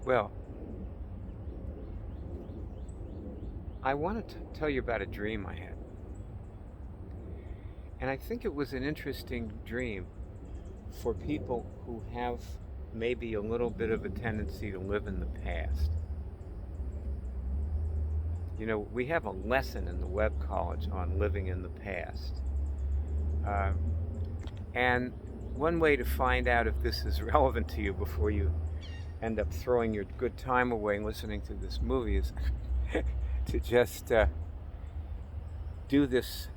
Well, I wanted to tell you about a dream I had. And I think it was an interesting dream for people who have maybe a little bit of a tendency to live in the past. You know, we have a lesson in the Webb College on living in the past. Um, and one way to find out if this is relevant to you before you end up throwing your good time away listening to this movie is to just do this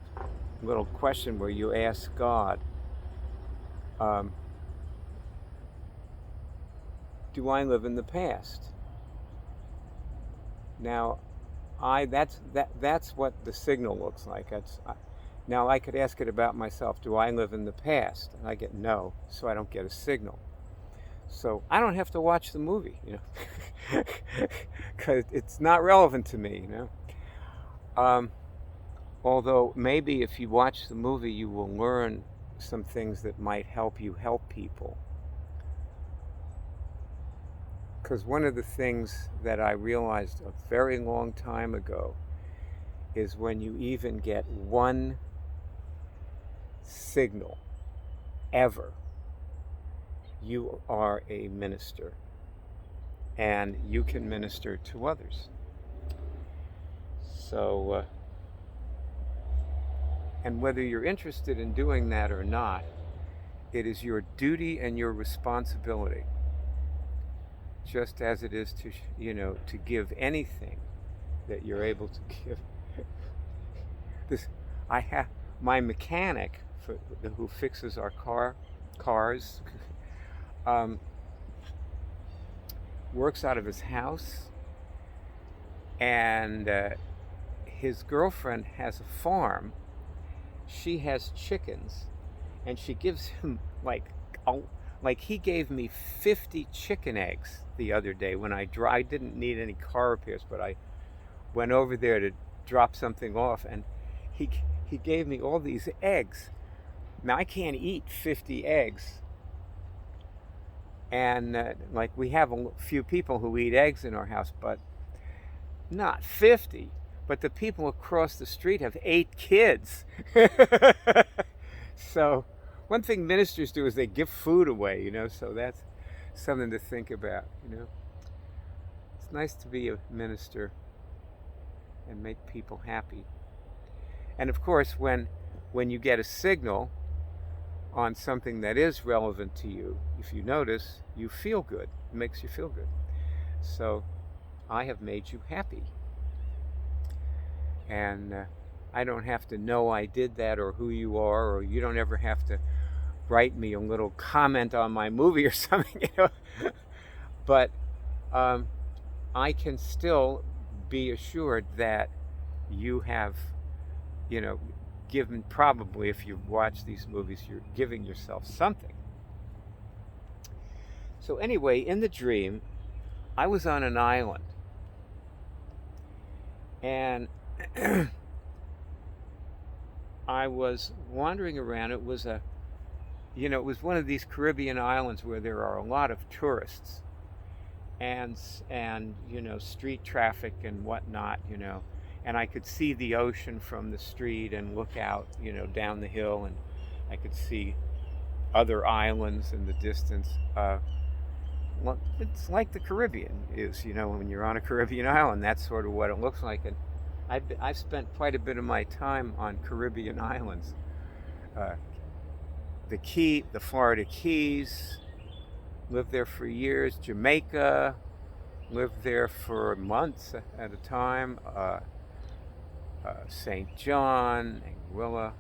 little question where you ask God, um, do I live in the past? Now, that's what the signal looks like. Now I could ask it about myself. Do I live in the past? And I get no, so I don't get a signal. So I don't have to watch the movie, because it's not relevant to me. Um, Although maybe if you watch the movie, you will learn some things that might help you help people. Because one of the things that I realized a very long time ago is when you even get one signal ever, you are a minister and you can minister to others. So, and whether you're interested in doing that or not, it is your duty and your responsibility, just as it is to give anything that you're able to give. This, I have my mechanic who fixes our cars, um, works out of his house, and his girlfriend has a farm. She has chickens, and she gives him like he gave me 50 chicken eggs the other day when I didn't need any car repairs, but I went over there to drop something off, and he he gave me all these eggs. Now I can't eat 50 eggs, and like we have a few people who eat eggs in our house, but not 50. But the people across the street have 8 kids. So one thing ministers do is they give food away. So that's something to think about. It's nice to be a minister and make people happy. And of course, when you get a signal on something that is relevant to you, if you notice, you feel good. It makes you feel good. So I have made you happy. And I don't have to know I did that or who you are, or you don't ever have to write me a little comment on my movie or something. But I can still be assured that you have, given, probably if you watch these movies, you're giving yourself something. So anyway, in the dream, I was on an island, and I was wandering around. It was one of these Caribbean islands where there are a lot of tourists, and street traffic and whatnot. And I could see the ocean from the street and look out, down the hill, and I could see other islands in the distance. It's like the Caribbean is, when you're on a Caribbean island, that's sort of what it looks like. And I've spent quite a bit of my time on Caribbean islands. Uh, the Florida Keys, lived there for years. Jamaica, lived there for months at a time. St. John, Anguilla.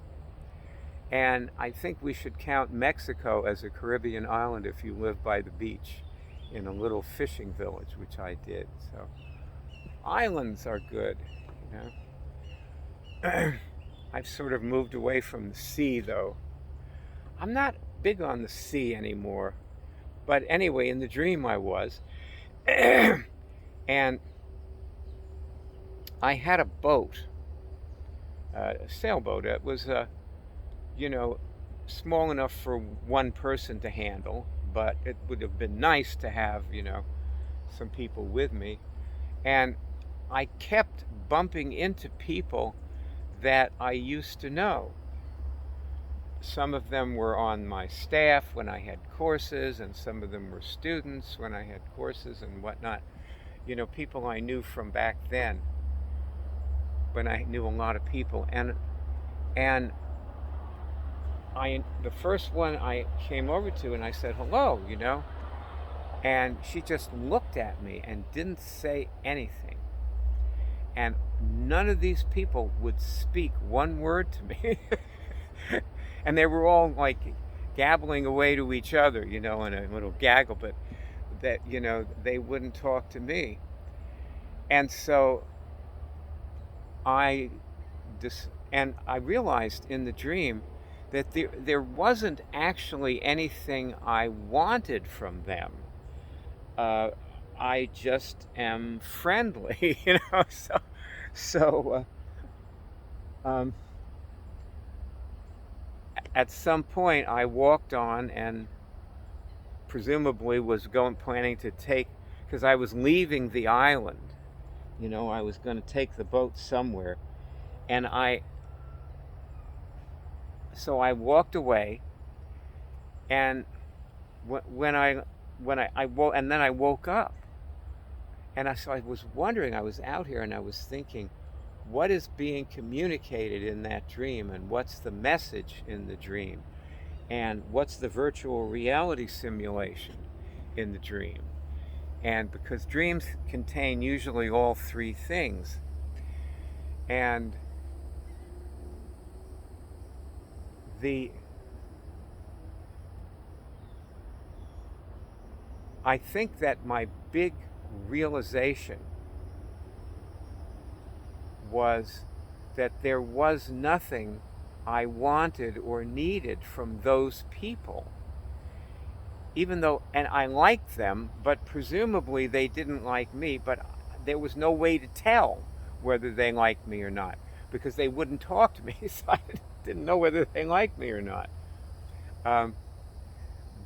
And I think we should count Mexico as a Caribbean island if you live by the beach in a little fishing village, which I did. So islands are good. I've sort of moved away from the sea, though. I'm not big on the sea anymore. But anyway, in the dream I was. And I had a boat, a sailboat. It was, small enough for one person to handle, but it would have been nice to have, some people with me, and I kept bumping into people that I used to know. Some of them were on my staff when I had courses, and some of them were students when I had courses and whatnot. People I knew from back then, when I knew a lot of people. And the first one I came over to, and I said hello, and she just looked at me and didn't say anything. And none of these people would speak one word to me. And they were all like gabbling away to each other, in a little gaggle, but that, they wouldn't talk to me. And so I realized in the dream that there wasn't actually anything I wanted from them. I just am friendly, So, at some point, I walked on and presumably was planning to take, because I was leaving the island. I was going to take the boat somewhere, and so I walked away, and and then I woke up, and so I was wondering. I was out here, and I was thinking, what is being communicated in that dream, and what's the message in the dream, and what's the virtual reality simulation in the dream? And because dreams contain usually all three things, and I think that my big realization was that there was nothing I wanted or needed from those people. Even though, and I liked them, but presumably they didn't like me, but there was no way to tell whether they liked me or not, because they wouldn't talk to me, so I didn't know whether they liked me or not.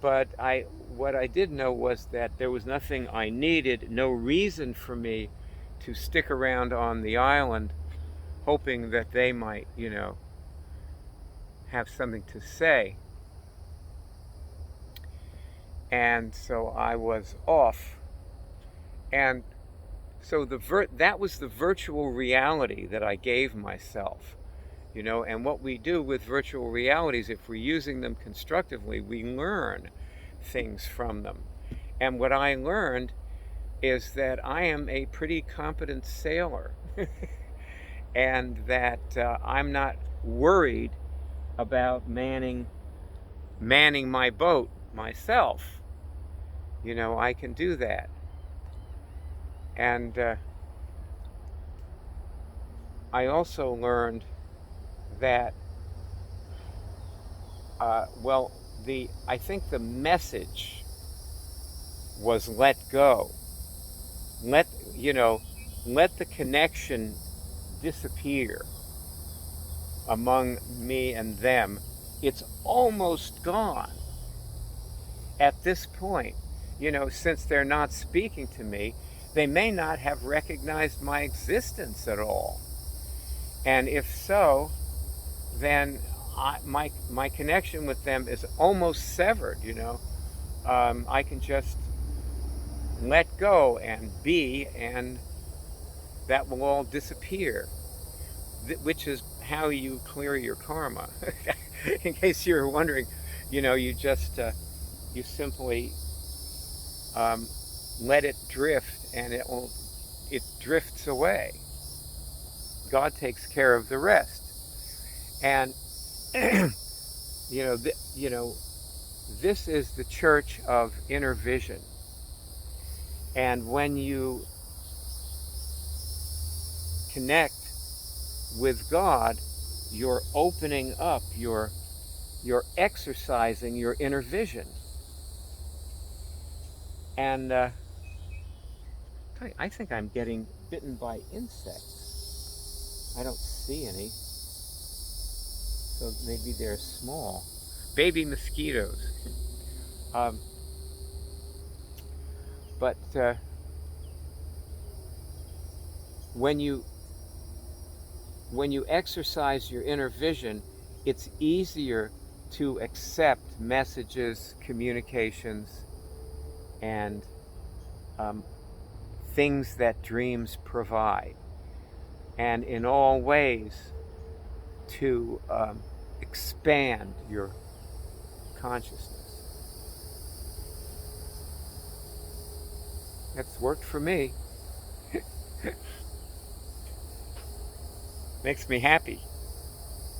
But what I did know was that there was nothing I needed, no reason for me to stick around on the island, hoping that they might, have something to say. And so I was off. And so that was the virtual reality that I gave myself. And what we do with virtual realities, if we're using them constructively, we learn things from them. And what I learned is that I am a pretty competent sailor and that I'm not worried about manning my boat myself. I can do that. And I also learned that, I think the message was let go. Let the connection disappear among me and them. It's almost gone at this point. Since they're not speaking to me, they may not have recognized my existence at all. And if so, then my connection with them is almost severed. I can just let go and be, and that will all disappear, which is how you clear your karma. In case you're wondering, you just you simply let it drift, and it drifts away. God takes care of the rest. And this is the church of inner vision. And when you connect with God, you're opening up, you're exercising your inner vision. And I think I'm getting bitten by insects. I don't see any. So maybe they're small. Baby mosquitoes. But when you exercise your inner vision, it's easier to accept messages, communications, and um, things that dreams provide, and in all ways to expand your consciousness. That's worked for me. Makes me happy.